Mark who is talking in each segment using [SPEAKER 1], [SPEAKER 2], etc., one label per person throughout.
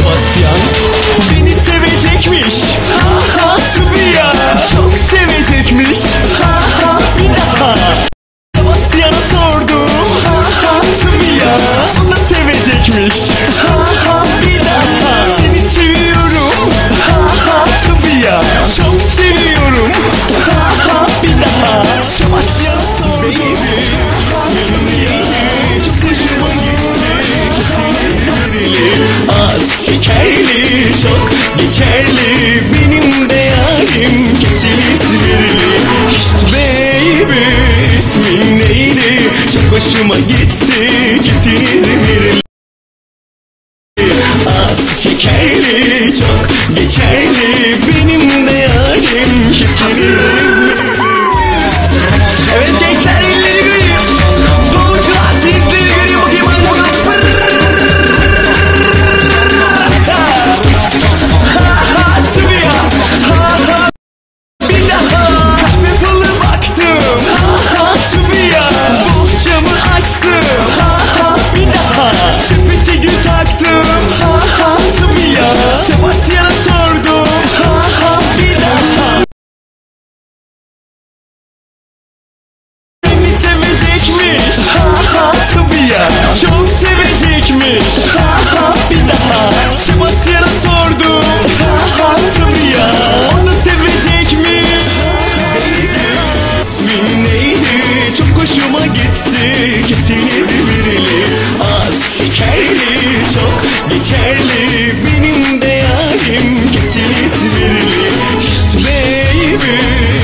[SPEAKER 1] Sebastian beni sevecekmiş. Ha ha tabii ya, çok sevecekmiş. Ha ha bir daha. Sebastian'a sordum. Ha ha tabii ya, o da sevecekmiş. Ha ha bir daha. Seni seviyorum. Ha ha tabii ya, çok seviyorum. Ha ha bir daha. Sebastian'a sordum. İsmin neydi? Çok hoşuma gitti. Az şekerli, çok geçerli, benim de yarim kesin İzmirli. İşte baby, ismin neydi? Çok hoşuma gitti, kesin İzmirli. Az şekerli, çok geçerli, benim de yarim kesin İzmirli. Evet gençler, elleri göreyim. Doğucular sizleri göreyim. Bakayım hadi bakalım. Tabii ya. Bir daha. Kahve falı baktım. Tabii ya. Bohçamı açtım. Bir daha. Sepete gül taktım. Tabii ya. Sebastian'a sordum. Bir daha. Beni sevecekmiş. Tabii ya, çok sevecekmiş. Bir daha. Sebastian'a sordum. Tabii ya, o da sevecekmiş. İsmin neydi? Çok hoşuma gitti, kesin İzmirli. Az şekerli, çok geçerli, benim de yarim kesin İzmirli. İşte baby,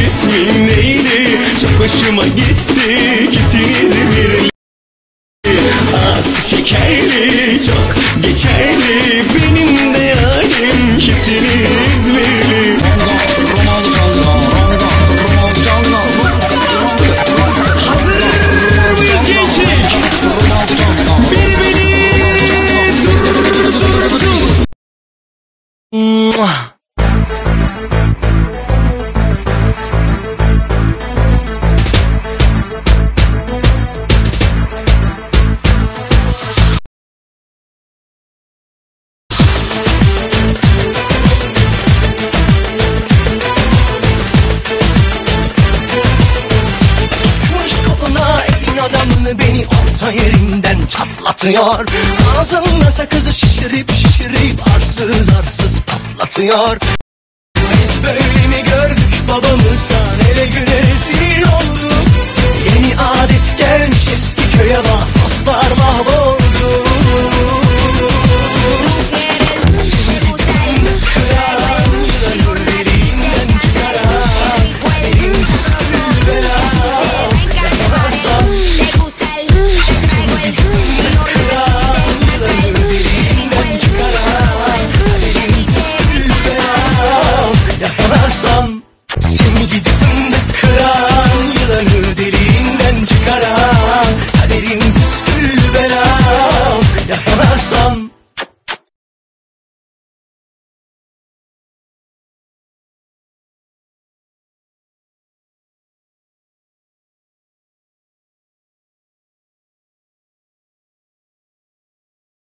[SPEAKER 1] ismin neydi? Çok hoşuma gitti, kesin İzmirli. Az şekerli, çok geçerli, benim de yarim kesin İzmirli. Hazır mıyız gençlik? Biri beni durdursun. Beni orta yerinden çatlatıyor. Ağzımda sakızı şişirip arsız arsız patlatıyor. Biz böyle mi gördük babamızdan, ele güne rezil olduk. Yeni adet gelmiş